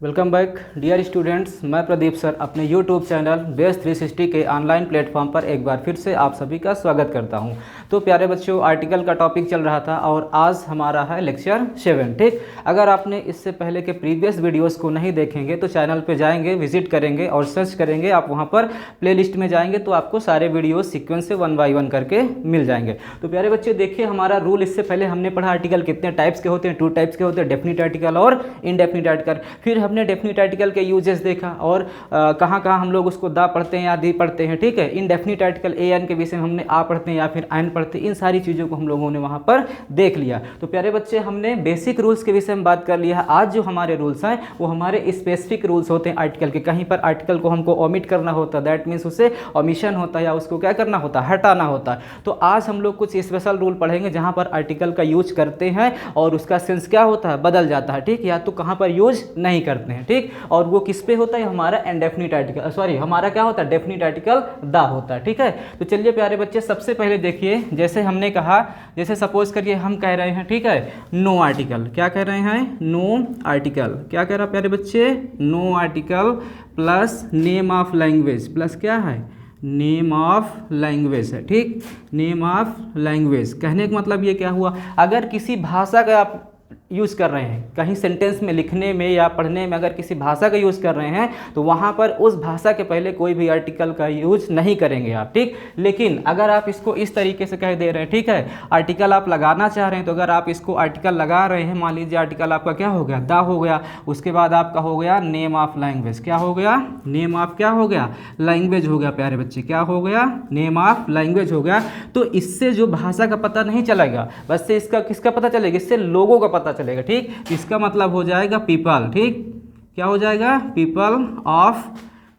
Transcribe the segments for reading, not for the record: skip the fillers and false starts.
Welcome back dear students. मैं Pradeep sir अपने YouTube channel base 360 के ऑनलाइन प्लेटफॉर्म पर एक बार फिर से आप सभी का स्वागत करता हूं। तो प्यारे बच्चों, आर्टिकल का टॉपिक चल रहा था और आज हमारा है लेक्चर 7। ठीक, अगर आपने इससे पहले के प्रीवियस वीडियोस को नहीं देखेंगे तो चैनल पे जाएंगे, विजिट करेंगे और सर्च करेंगे। आप वहाँ पर प्लेलिस्ट में जाएंगे तो आपको सारे वीडियोस सीक्वेंस से 1 बाय 1 करके मिल जाएंगे। तो प्यारे बच्चे देखिए, हमारा रूल इससे पहले हमने पढ़ा आर्टिकल कितने टाइप्स के होते हैं, 2 टाइप्स के होते हैं, डेफिनिट आर्टिकल और इनडेफिनिट आर्टिकल। फिर हमने डेफिनिट आर्टिकल के यूजेस देखा और कहाँ कहाँ हम लोग उसको दा पढ़ते हैं या दी पढ़ते हैं। ठीक है, इनडेफिनिट आर्टिकल ए एन के विषय में हमने आ पढ़ते हैं या फिर एन पढ़ते हैं। इन सारी चीज़ों को हम लोगों ने वहाँ पर देख लिया। तो प्यारे बच्चे, हमने बेसिक रूल्स के विषय में बात कर लिया है। आज जो हमारे रूल्स हैं वो हमारे स्पेसिफिक रूल्स होते हैं आर्टिकल के। कहीं पर आर्टिकल को हमको ओमिट करना होता है, दैट मीन्स उसे ओमिशन होता है या उसको क्या करना होता है, हटाना होता है। तो आज हम लोग कुछ स्पेशल रूल पढ़ेंगे जहाँ पर आर्टिकल का यूज करते हैं और उसका सेंस क्या होता है, बदल जाता है। ठीक, या तो कहाँ पर यूज नहीं करते हैं। ठीक, और वो किस पे होता है, हमारा इनडेफिनिट आर्टिकल, सॉरी हमारा क्या होता है, डेफिनिट आर्टिकल दा होता है। ठीक है, तो चलिए प्यारे बच्चे, सबसे पहले देखिए, जैसे हमने कहा, जैसे सपोज करिए हम कह रहे हैं, ठीक है, नो आर्टिकल। क्या कह रहे हैं, नो आर्टिकल। क्या कह रहा है प्यारे बच्चे, no article plus name of language, plus क्या है, नेम ऑफ लैंग्वेज है। ठीक, नेम ऑफ लैंग्वेज कहने का मतलब ये क्या हुआ, अगर किसी भाषा का आप यूज़ कर रहे हैं, कहीं सेंटेंस में लिखने में या पढ़ने में अगर किसी भाषा का यूज़ कर रहे हैं तो वहाँ पर उस भाषा के पहले कोई भी आर्टिकल का यूज नहीं करेंगे आप। ठीक, लेकिन अगर आप इसको इस तरीके से कह दे रहे हैं, ठीक है, आर्टिकल आप लगाना चाह रहे हैं, तो अगर आप इसको आर्टिकल लगा रहे हैं, मान लीजिए आर्टिकल आपका क्या हो गया, दा हो गया, उसके बाद आपका हो गया नेम ऑफ लैंग्वेज। क्या हो गया, नेम ऑफ क्या हो गया, लैंग्वेज हो गया। प्यारे बच्चे, क्या हो गया, नेम ऑफ लैंग्वेज हो गया। तो इससे जो भाषा का पता नहीं चलेगा, बस से इसका किसका पता चलेगा, इससे लोगों का पता चलेगा। ठीक, इसका मतलब हो जाएगा पीपल। ठीक, क्या हो जाएगा, people of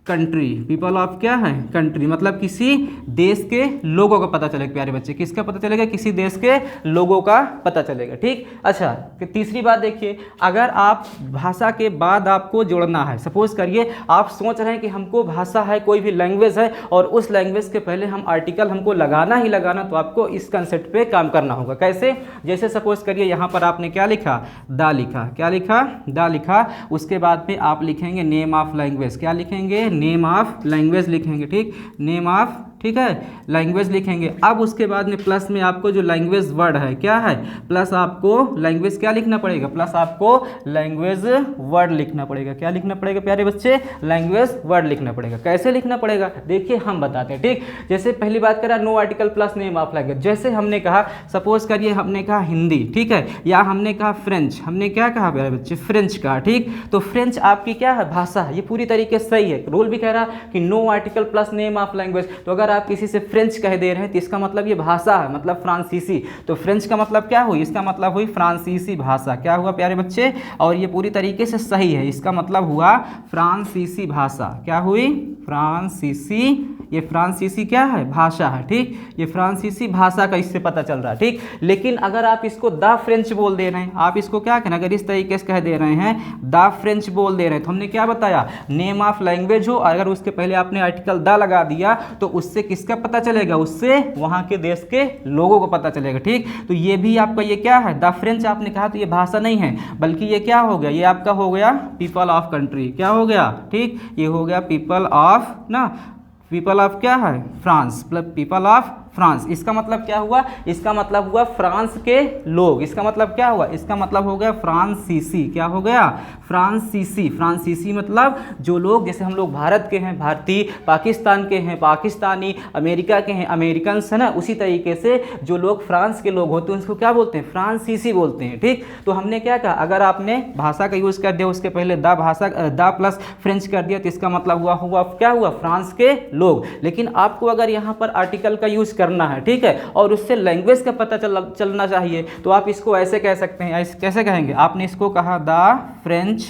country. People of क्या है, कंट्री, मतलब किसी देश के लोगों का पता चलेगा। प्यारे बच्चे, किसका पता चलेगा, किसी देश के लोगों का पता चलेगा। ठीक, अच्छा, तीसरी बात देखिए, अगर आप भाषा के बाद आपको जोड़ना है, सपोज करिए आप सोच रहे हैं कि हमको भाषा है, कोई भी लैंग्वेज है और उस लैंग्वेज के पहले हम आर्टिकल हमको लगाना ही लगाना, तो आपको इस कंसेप्ट पे काम करना होगा। कैसे, जैसे सपोज करिए यहाँ पर आपने क्या लिखा, दा लिखा। क्या लिखा, दा लिखा। उसके बाद में आप लिखेंगे नेम ऑफ लैंग्वेज। क्या लिखेंगे, नेम ऑफ लैंग्वेज लिखेंगे। ठीक, नेम ऑफ, ठीक है, लैंग्वेज लिखेंगे। अब उसके बाद में प्लस में आपको जो लैंग्वेज वर्ड है, क्या है, प्लस आपको लैंग्वेज क्या लिखना पड़ेगा, प्लस आपको लैंग्वेज वर्ड लिखना पड़ेगा। क्या लिखना पड़ेगा प्यारे बच्चे, लैंग्वेज वर्ड लिखना पड़ेगा। कैसे लिखना पड़ेगा, देखिए हम बताते हैं। ठीक, जैसे पहली बात करा, no article plus name of language. जैसे हमने कहा, सपोज करिए हमने कहा हिंदी, ठीक है, या हमने कहा फ्रेंच। हमने क्या कहा प्यारे बच्चे, फ्रेंच कहा। ठीक, तो फ्रेंच आपकी क्या है, भाषा है, ये पूरी तरीके से सही है। रूल भी कह रहा कि no article plus name of language. तो अगर आप किसी से फ्रेंच कह दे रहे हैं तो इसका मतलब ये भाषा है, मतलब फ्रांसीसी। तो फ्रेंच का मतलब क्या हुई, इसका मतलब हुई फ्रांसीसी भाषा। क्या हुआ प्यारे बच्चे, और ये पूरी तरीके से सही है, इसका मतलब हुआ फ्रांसीसी भाषा। क्या हुई, फ्रांसीसी, ये फ्रांसीसी क्या है, भाषा है। ठीक, ये फ्रांसीसी भाषा का इससे पता चल रहा है। ठीक, लेकिन अगर आप इसको द फ्रेंच बोल दे रहे हैं, आप इसको क्या कहना, अगर इस तरीके से कह दे रहे हैं, द फ्रेंच बोल दे रहे हैं, तो हमने क्या बताया, नेम ऑफ लैंग्वेज हो, अगर उसके पहले आपने आर्टिकल द लगा दिया तो उससे किसका पता चलेगा, उससे वहां के देश के लोगों को पता चलेगा। ठीक, तो ये भी आपका ये क्या है, द फ्रेंच आपने कहा, तो ये भाषा नहीं है, बल्कि ये क्या हो गया, ये आपका हो गया पीपल ऑफ कंट्री। क्या हो गया, ठीक, ये हो गया पीपल ऑफ ना, पीपल ऑफ क्या है, France, plus people of France. इसका मतलब क्या हुआ, इसका मतलब हुआ फ्रांस के लोग। इसका मतलब क्या हुआ, इसका मतलब हो गया फ्रांसीसी। क्या हो गया, फ्रांसीसी। फ्रांसीसी मतलब जो लोग, जैसे हम लोग भारत के हैं भारतीय, पाकिस्तान के हैं पाकिस्तानी, अमेरिका के हैं अमेरिकन, है ना, उसी तरीके से जो लोग फ्रांस के लोग होते हैं उसको क्या बोलते हैं, फ्रांसीसी बोलते हैं। ठीक, तो हमने क्या कहा, अगर आपने भाषा का यूज़ कर दिया, उसके पहले द भाषा, द प्लस फ्रेंच कर दिया, तो इसका मतलब हुआ क्या हुआ, फ्रांस के लोग। लेकिन आपको अगर यहाँ पर आर्टिकल का यूज़ करना है, ठीक है, और उससे लैंग्वेज का पता चलना चाहिए, तो आप इसको ऐसे कह सकते हैं। कैसे कहेंगे, आपने इसको कहा द फ्रेंच,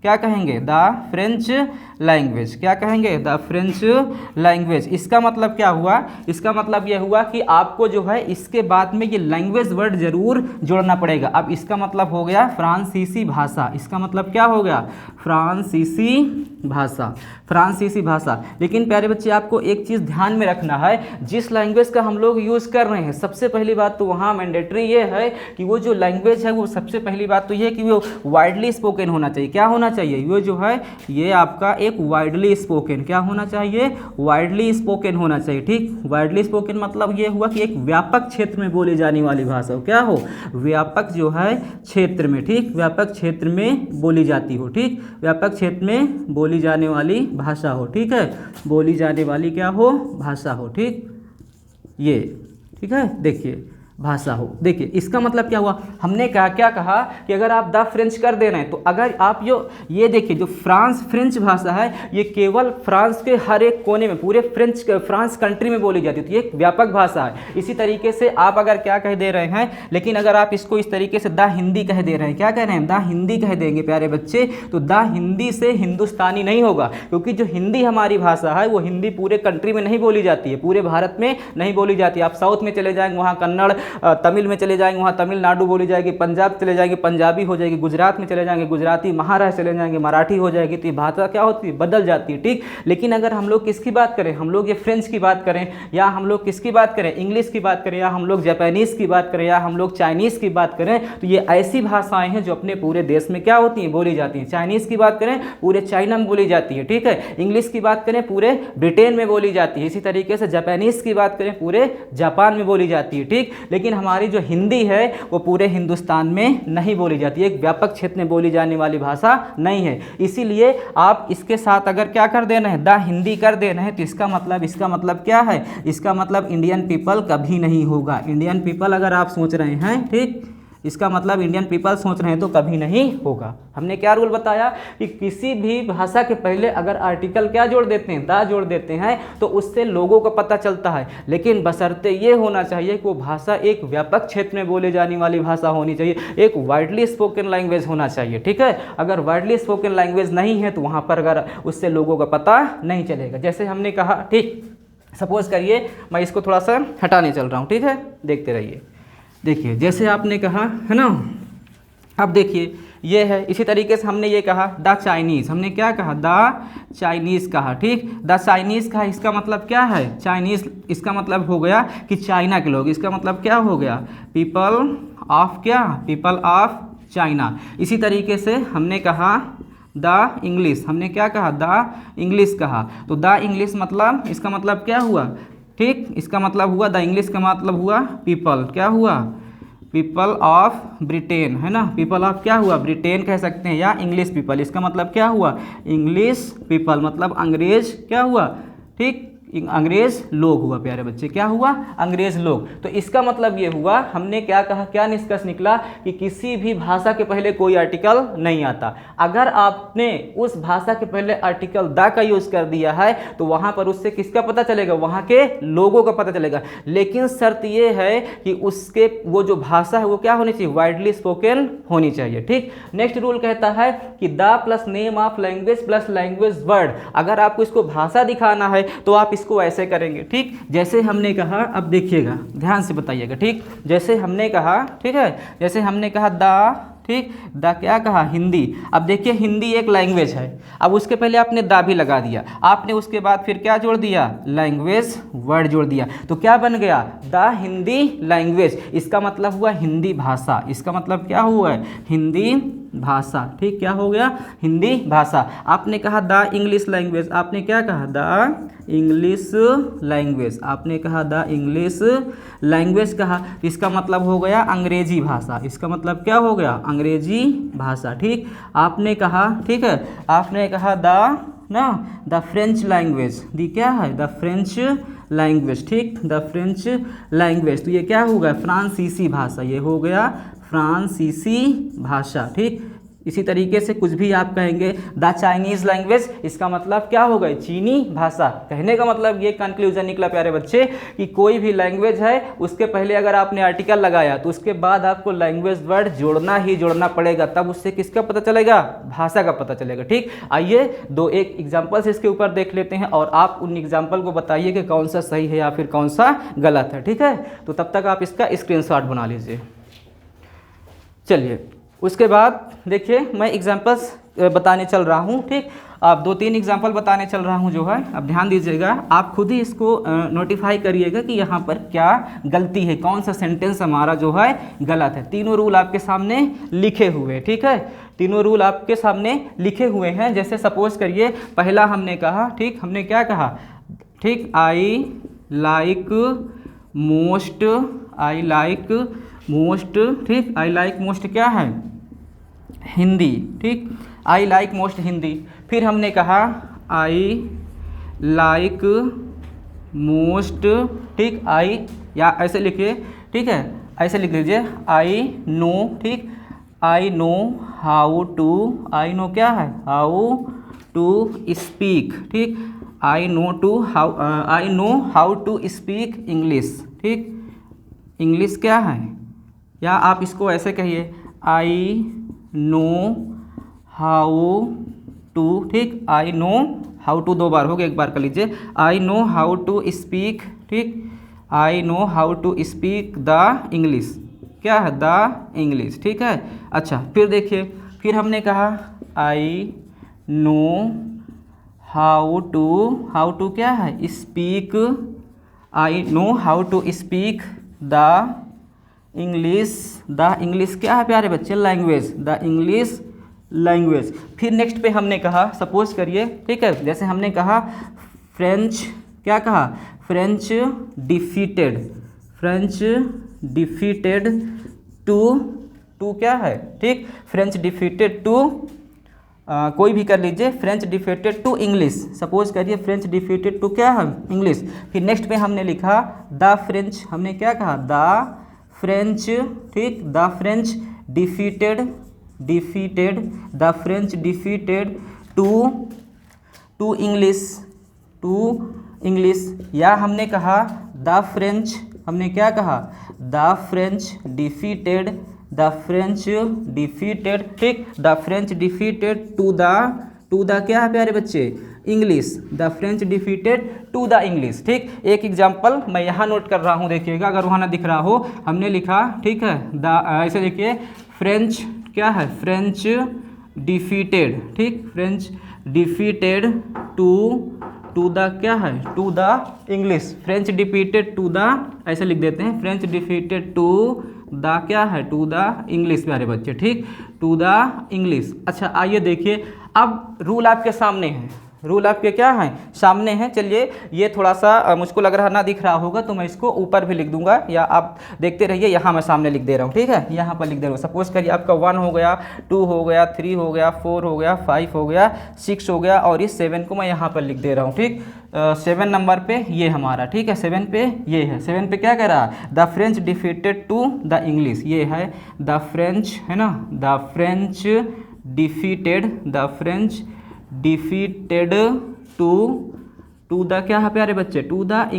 क्या कहेंगे, द फ्रेंच लैंग्वेज, क्या कहेंगे, द फ्रेंच लैंग्वेज। इसका मतलब क्या हुआ, इसका मतलब यह हुआ कि आपको जो है इसके बाद में ये लैंग्वेज वर्ड जरूर जोड़ना पड़ेगा। अब इसका मतलब हो गया फ्रांसीसी भाषा, इसका मतलब क्या हो गया, फ्रांसीसी भाषा, फ्रांसीसी भाषा। लेकिन प्यारे बच्चे आपको एक चीज़ ध्यान में रखना है, जिस लैंग्वेज का हम लोग यूज़ कर रहे हैं, सबसे पहली बात तो वहाँ मैंडेटरी ये है कि वो जो लैंग्वेज है वो सबसे पहली बात तो ये है कि वो वाइडली स्पोकन होना चाहिए। क्या होना चाहिए, ये जो है ये आपका एक वाइडली स्पोकन, क्या होना चाहिए, वाइडली स्पोकन होना चाहिए। ठीक, वाइडली स्पोकन मतलब ये हुआ कि एक व्यापक क्षेत्र में बोली जाने वाली भाषा हो, क्या हो, व्यापक जो है क्षेत्र में, ठीक, व्यापक क्षेत्र में बोली जाती हो, ठीक, व्यापक क्षेत्र में बोली जाने वाली भाषा हो, ठीक है, बोली जाने वाली क्या हो, भाषा हो, ठीक, ये ठीक है। देखिए भाषा हो, देखिए इसका मतलब क्या हुआ, हमने कहा क्या कहा कि अगर आप द फ्रेंच कर दे रहे हैं तो अगर आप ये देखिए जो फ्रेंच भाषा है ये केवल फ्रांस के हर एक कोने में, पूरे फ्रांस कंट्री में बोली जाती है, तो ये एक व्यापक भाषा है। इसी तरीके से आप अगर क्या कह दे रहे हैं, लेकिन अगर आप इसको इस तरीके से द हिंदी कह दे रहे हैं, क्या कह रहे हैं, द हिंदी कह देंगे प्यारे बच्चे, तो द हिंदी से हिंदुस्तानी नहीं होगा, क्योंकि जो हिंदी हमारी भाषा है वो हिंदी पूरे कंट्री में नहीं बोली जाती है, पूरे भारत में नहीं बोली जाती है। आप साउथ में चले जाएंगे वहाँ कन्नड़, तमिल में चले जाएंगे वहाँ तमिलनाडु बोली जाएगी, पंजाब चले जाएंगे पंजाबी हो जाएगी, गुजरात में चले जाएंगे गुजराती, महाराष्ट्र चले जाएंगे मराठी हो जाएगी, तो ये भाषा क्या होती है, बदल जाती है, ठीक। लेकिन अगर हम लोग किसकी बात करें, हम लोग ये फ्रेंच की बात करें, या हम लोग किसकी बात करें, इंग्लिश की बात करें, या हम लोग जापानीज़ की बात करें, या हम लोग चाइनीज़ की बात करें, तो ये ऐसी भाषाएं हैं जो अपने पूरे देश में क्या होती हैं, बोली जाती हैं। चाइनीज़ की बात करें पूरे चाइना में बोली जाती है, ठीक है। इंग्लिश की बात करें पूरे ब्रिटेन में बोली जाती है। इसी तरीके से जापानीज़ की बात करें पूरे जापान में बोली जाती है, ठीक। लेकिन हमारी जो हिंदी है वो पूरे हिंदुस्तान में नहीं बोली जाती है, एक व्यापक क्षेत्र में बोली जाने वाली भाषा नहीं है। इसीलिए आप इसके साथ अगर क्या कर देना है, द हिंदी कर देना है, तो इसका मतलब क्या है, इसका मतलब इंडियन पीपल कभी नहीं होगा। इंडियन पीपल अगर आप सोच रहे हैं, ठीक, इसका मतलब इंडियन पीपल सोच रहे हैं तो कभी नहीं होगा। हमने क्या रूल बताया कि किसी भी भाषा के पहले अगर आर्टिकल क्या जोड़ देते हैं, दा जोड़ देते हैं, तो उससे लोगों को पता चलता है। लेकिन बशर्ते ये होना चाहिए कि वो भाषा एक व्यापक क्षेत्र में बोले जाने वाली भाषा होनी चाहिए, एक वाइडली स्पोकन लैंग्वेज होना चाहिए, ठीक है। अगर वाइडली स्पोकन लैंग्वेज नहीं है तो वहाँ पर अगर उससे लोगों का पता नहीं चलेगा। जैसे हमने कहा, ठीक, सपोज करिए मैं इसको थोड़ा सा हटाने चल रहा हूँ, ठीक है, देखते रहिए। देखिए जैसे आपने कहा है ना, अब देखिए ये है, इसी तरीके से हमने ये कहा द चाइनीज़, हमने क्या कहा, द चाइनीज़ कहा, ठीक, द चाइनीज़ कहा, इसका मतलब क्या है, चाइनीज़, इसका मतलब हो गया कि चाइना के लोग, इसका मतलब क्या हो गया, पीपल ऑफ क्या, पीपल ऑफ चाइना। इसी तरीके से हमने कहा द इंग्लिश, हमने क्या कहा, द इंग्लिश कहा, तो द इंग्लिश मतलब इसका मतलब क्या हुआ, ठीक, इसका मतलब हुआ, द इंग्लिश का मतलब हुआ पीपल, क्या हुआ, पीपल ऑफ ब्रिटेन, है ना, पीपल ऑफ क्या हुआ, ब्रिटेन कह सकते हैं, या इंग्लिश पीपल, इसका मतलब क्या हुआ, इंग्लिश पीपल मतलब अंग्रेज क्या हुआ, ठीक, अंग्रेज लोग हुआ प्यारे बच्चे, क्या हुआ, अंग्रेज लोग। तो इसका मतलब ये हुआ, हमने क्या कहा, क्या निष्कर्ष निकला कि किसी भी भाषा के पहले कोई आर्टिकल नहीं आता। अगर आपने उस भाषा के पहले आर्टिकल द का यूज कर दिया है तो वहां पर उससे किसका पता चलेगा, वहां के लोगों का पता चलेगा। लेकिन शर्त ये है कि उसके वो जो भाषा है वो क्या होनी चाहिए, वाइडली स्पोकन होनी चाहिए, ठीक। नेक्स्ट रूल कहता है कि the plus name of language plus language word, अगर आपको इसको भाषा दिखाना है तो आप इसको ऐसे करेंगे, ठीक। जैसे हमने कहा, अब देखिएगा ध्यान से बताइएगा, ठीक, जैसे हमने कहा, ठीक है, जैसे हमने कहा द, ठीक, द क्या कहा, हिंदी। अब देखिए हिंदी एक लैंग्वेज है, अब उसके पहले आपने दा भी लगा दिया, आपने उसके बाद फिर क्या जोड़ दिया, लैंग्वेज वर्ड जोड़ दिया, तो क्या बन गया, द हिंदी लैंग्वेज। इसका मतलब हुआ हिंदी भाषा, इसका मतलब क्या हुआ है, हिंदी भाषा, ठीक, क्या हो गया, हिंदी भाषा। आपने कहा द इंग्लिश लैंग्वेज, आपने क्या कहा, द इंग्लिश लैंग्वेज, आपने कहा द इंग्लिश लैंग्वेज कहा, इसका मतलब हो गया अंग्रेजी भाषा, इसका मतलब क्या हो गया, अंग्रेजी भाषा, ठीक। आपने कहा, ठीक है, आपने कहा द फ्रेंच लैंग्वेज, दी क्या है, द फ्रेंच लैंग्वेज, ठीक, द फ्रेंच लैंग्वेज, तो ये क्या हो गया, फ्रांसीसी भाषा, ये हो गया फ्रांसीसी भाषा, ठीक। इसी तरीके से कुछ भी आप कहेंगे द चाइनीज़ लैंग्वेज, इसका मतलब क्या हो गई, चीनी भाषा। कहने का मतलब ये कंक्लूजन निकला प्यारे बच्चे कि कोई भी लैंग्वेज है उसके पहले अगर आपने आर्टिकल लगाया तो उसके बाद आपको लैंग्वेज वर्ड जोड़ना ही जोड़ना पड़ेगा, तब उससे किसका पता चलेगा, भाषा का पता चलेगा। ठीक, आइए एक एग्जाम्पल्स इसके ऊपर देख लेते हैं और आप उन एग्जाम्पल को बताइए कि कौन सा सही है या फिर कौन सा गलत है। ठीक है, तो तब तक आप इसका स्क्रीनशॉट बना लीजिए। चलिए, उसके बाद देखिए मैं एग्जाम्पल्स बताने चल रहा हूँ। ठीक, आप 2-3 एग्जाम्पल बताने चल रहा हूँ जो है, अब ध्यान दीजिएगा, आप खुद ही इसको नोटिफाई करिएगा कि यहाँ पर क्या गलती है, कौन सा सेंटेंस हमारा जो है गलत है। तीनों रूल आपके सामने लिखे हुए, ठीक है, तीनों रूल आपके सामने लिखे हुए हैं। जैसे सपोज करिए पहला हमने कहा, ठीक, हमने क्या कहा, ठीक, आई लाइक मोस्ट, ठीक, आई लाइक मोस्ट क्या है, हिंदी। ठीक, आई लाइक मोस्ट हिंदी। फिर हमने कहा आई लाइक मोस्ट, ठीक, आई, या ऐसे लिखिए, ठीक है, ऐसे लिख लीजिए, आई नो, ठीक, I know how to, I know क्या है, हाउ टू स्पीक, ठीक, I know how to speak English. ठीक, इंग्लिश क्या है, या आप इसको ऐसे कहिए, आई नो हाउ टू, ठीक, आई नो हाउ टू, 2 बार हो गया, 1 बार कर लीजिए, I know how to speak, ठीक, I know how to speak the English, क्या है, द इंग्लिश। ठीक है, अच्छा, फिर देखिए, फिर हमने कहा आई नो हाउ टू क्या है, speak, I know how to speak the English क्या है प्यारे बच्चे, लैंग्वेज, द इंग्लिश लैंग्वेज। फिर नेक्स्ट पे हमने कहा, सपोज करिए, ठीक है, जैसे हमने कहा फ्रेंच, क्या कहा, फ्रेंच डिफीटेड टू क्या है, ठीक, फ्रेंच डिफीटेड टू, कोई भी कर लीजिए, French defeated to English, suppose करिए फ्रेंच डिफीटेड टू क्या है, इंग्लिश। फिर नेक्स्ट पे हमने लिखा द फ्रेंच, हमने क्या कहा, द फ्रेंच, ठीक, the French defeated the French defeated to English, या हमने कहा द फ्रेंच, हमने क्या कहा, द फ्रेंच डिफीटेड, ठीक, the French defeated to the क्या है प्यारे बच्चे, English, the French defeated to the English. ठीक, एक एग्जाम्पल मैं यहाँ नोट कर रहा हूँ, देखिएगा अगर वहाँ ना दिख रहा हो, हमने लिखा, ठीक है, ऐसे देखिए, फ्रेंच क्या है, फ्रेंच डिफीटेड, ठीक, फ्रेंच डिफीटेड टू द क्या है, to the English, French defeated to the, ऐसे लिख देते हैं, फ्रेंच डिफीटेड टू द क्या है, टू द इंग्लिश प्यारे बच्चे। ठीक, टू द इंग्लिश। अच्छा, आइए देखिए, अब रूल आपके सामने है, रूल आपके क्या हैं, सामने हैं। चलिए, ये थोड़ा सा मुझको लग रहा ना दिख रहा होगा तो मैं इसको ऊपर भी लिख दूंगा, या आप देखते रहिए, यहाँ मैं सामने लिख दे रहा हूँ, ठीक है, यहाँ पर लिख दे रहा हूँ। सपोज करिए आपका 1 हो गया, 2 हो गया, 3 हो गया, 4 हो गया, 5 हो गया, 6 हो गया, और इस 7 को मैं यहाँ पर लिख दे रहा हूँ। ठीक, 7 नंबर पे ये हमारा, ठीक है, 7 पे ये है, 7 पे क्या कह रहा है, the French defeated to the English, ये है द फ्रेंच, है ना, the French defeated to the क्या है प्यारे बच्चे, टू द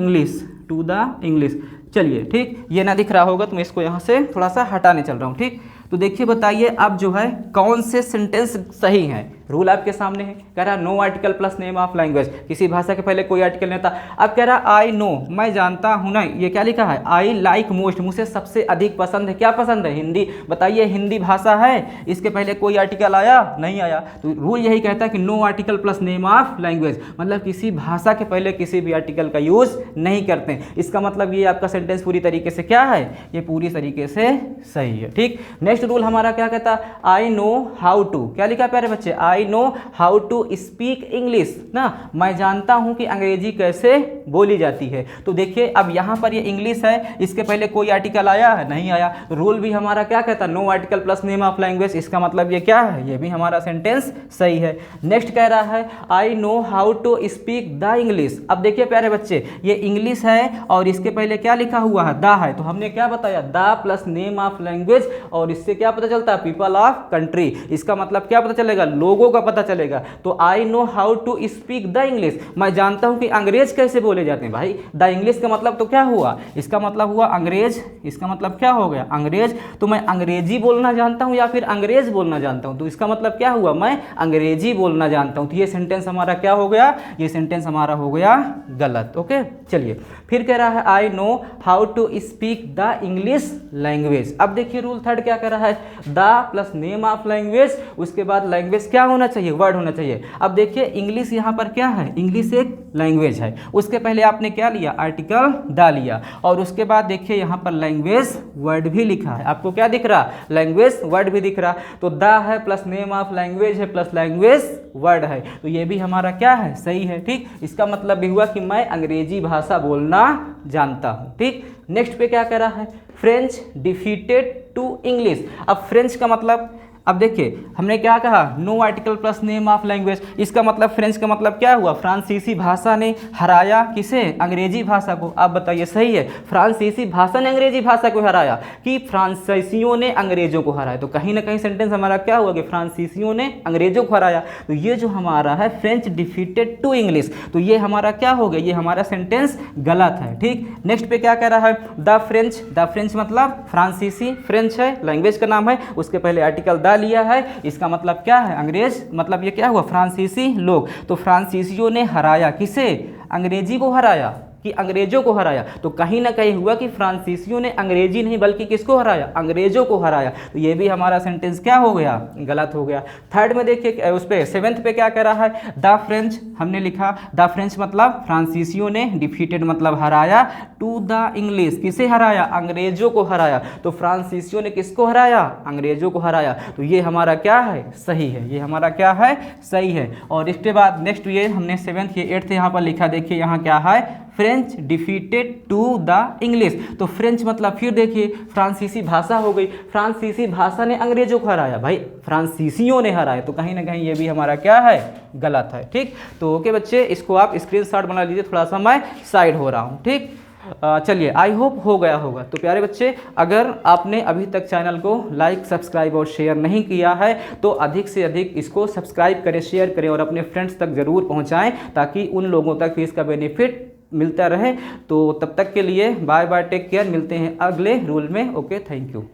इंग्लिश। चलिए, ठीक, ये ना दिख रहा होगा तो मैं इसको यहाँ से थोड़ा सा हटाने चल रहा हूँ। ठीक, तो देखिए, बताइए अब जो है कौन से सेंटेंस सही हैं। रूल आपके सामने है, कह रहा no article plus name of language, किसी भाषा के पहले कोई आर्टिकल नहीं था। अब कह रहा आई नो, मैं जानता हूँ ना, ये क्या लिखा है, आई लाइक मोस्ट, मुझे सबसे अधिक पसंद है, क्या पसंद है, हिंदी। बताइए, हिंदी भाषा है, इसके पहले कोई आर्टिकल आया, नहीं आया, तो रूल यही कहता है कि no article plus name of language, मतलब किसी भाषा के पहले किसी भी आर्टिकल का यूज़ नहीं करते। इसका मतलब ये आपका सेंटेंस पूरी तरीके से क्या है, ये पूरी तरीके से सही है। ठीक, नेक्स्ट रूल हमारा क्या कहता है, आई नो हाउ टू, क्या लिखा प्यारे बच्चे, I know how to speak English ना, मैं जानता हूँ कि अंग्रेजी कैसे बोली जाती है। तो देखिए अब यहाँ पर ये इंग्लिश है, इसके पहले कोई आर्टिकल आया है? नहीं आया। रूल भी हमारा क्या कहता है? No article plus name of language. इसका मतलब ये क्या है? ये भी हमारा सेंटेंस सही है। नेक्स्ट कह रहा है I know how to speak the English. अब देखिए प्यारे बच्चे, ये इंग्लिश है और इसके पहले क्या लिखा हुआ है? द है। तो हमने क्या बताया? The plus name of language, और इससे क्या पता चलता है? People of country. इसका मतलब क्या पता चलेगा? लोगों का पता चलेगा। तो I know how to speak the English, मैं जानता हूं कि अंग्रेज कैसे बोले जाते हैं। भाई द इंग्लिश का मतलब तो क्या हुआ? इसका मतलब हुआ अंग्रेज। इसका मतलब क्या हो गया? अंग्रेज। तो मैं अंग्रेजी बोलना जानता हूं या फिर अंग्रेज बोलना जानता हूं? तो इसका मतलब क्या हुआ? मैं अंग्रेजी बोलना जानता हूं। तो ये सेंटेंस हमारा क्या हो गया? ये सेंटेंस हमारा हो गया गलत। ओके, चलिए फिर कह रहा है I know how to speak the English language. अब देखिए रूल थर्ड क्या कह रहा है? The plus name of language, उसके बाद लैंग्वेज क्या होना चाहिए? वर्ड होना चाहिए। अब देखिए इंग्लिश यहाँ पर क्या है? इंग्लिश एक लैंग्वेज है। उसके पहले आपने क्या लिया? आर्टिकल द लिया, और उसके बाद देखिए यहाँ पर लैंग्वेज वर्ड भी लिखा है। आपको क्या दिख रहा? लैंग्वेज वर्ड भी दिख रहा। तो द है प्लस नेम ऑफ लैंग्वेज है प्लस लैंग्वेज वर्ड है, तो ये भी हमारा क्या है? सही है। ठीक, इसका मतलब भी हुआ कि मैं अंग्रेजी भाषा बोलना जानता हूँ। ठीक, नेक्स्ट पे क्या कह रहा है? French defeated to English. अब फ्रेंच का मतलब, अब देखिए हमने क्या कहा? No article plus name of language. इसका मतलब फ्रेंच का मतलब क्या हुआ? फ्रांसीसी भाषा ने हराया किसे? अंग्रेजी भाषा को। आप बताइए सही है? फ्रांसीसी भाषा ने अंग्रेजी भाषा को हराया कि फ्रांसीसियों ने अंग्रेजों को हराया? तो कहीं ना कहीं सेंटेंस हमारा क्या हुआ कि फ्रांसीसियों ने अंग्रेजों को हराया। तो ये जो हमारा है फ्रेंच डिफीटेड टू इंग्लिश, तो ये हमारा क्या हो गया? ये हमारा सेंटेंस गलत है। ठीक, नेक्स्ट पे क्या कह रहा है? The French. द फ्रेंच मतलब फ्रांसीसी, फ्रेंच है लैंग्वेज का नाम है, उसके पहले आर्टिकल द लिया है। इसका मतलब क्या है? अंग्रेज, मतलब ये क्या हुआ? फ्रांसीसी लोग। तो फ्रांसीसियों ने हराया किसे? अंग्रेजी को हराया कि अंग्रेजों को हराया? तो कहीं ना कहीं हुआ कि फ्रांसीसियों ने अंग्रेजी नहीं बल्कि किसको हराया? अंग्रेजों को हराया। तो ये भी हमारा सेंटेंस क्या हो गया? गलत हो गया। थर्ड में देखिए उस पे सेवेंथ पे क्या कह रहा है? द फ्रेंच हमने लिखा, द फ्रेंच मतलब फ्रांसीसियों ने, डिफीटेड मतलब हराया, टू द इंग्लिश किसे हराया? अंग्रेजों को हराया। तो फ्रांसीसियों ने किसको हराया? अंग्रेजों को हराया। तो ये हमारा क्या है? सही है। ये हमारा क्या है? सही है। और इसके बाद नेक्स्ट ये हमने सेवेंथ, ये एट्थ यहाँ पर लिखा, देखिए यहाँ क्या है? French defeated to the English. तो फ्रेंच मतलब फिर देखिए फ्रांसीसी भाषा हो गई, फ्रांसीसी भाषा ने अंग्रेजों को हराया। भाई फ्रांसीसियों ने हराया, तो कहीं ना कहीं ये भी हमारा क्या है? गलत है। ठीक, तो ओके बच्चे, इसको आप स्क्रीनशॉट बना लीजिए, थोड़ा सा मैं साइड हो रहा हूँ। ठीक, चलिए आई होप हो गया होगा। तो प्यारे बच्चे, अगर आपने अभी तक चैनल को लाइक, सब्सक्राइब और शेयर नहीं किया है तो अधिक से अधिक इसको सब्सक्राइब करें, शेयर करें और अपने फ्रेंड्स तक ज़रूर पहुंचाएं, ताकि उन लोगों तक भी इसका बेनिफिट मिलता रहे। तो तब तक के लिए बाय बाय, टेक केयर, मिलते हैं अगले रूल में। Okay, thank you.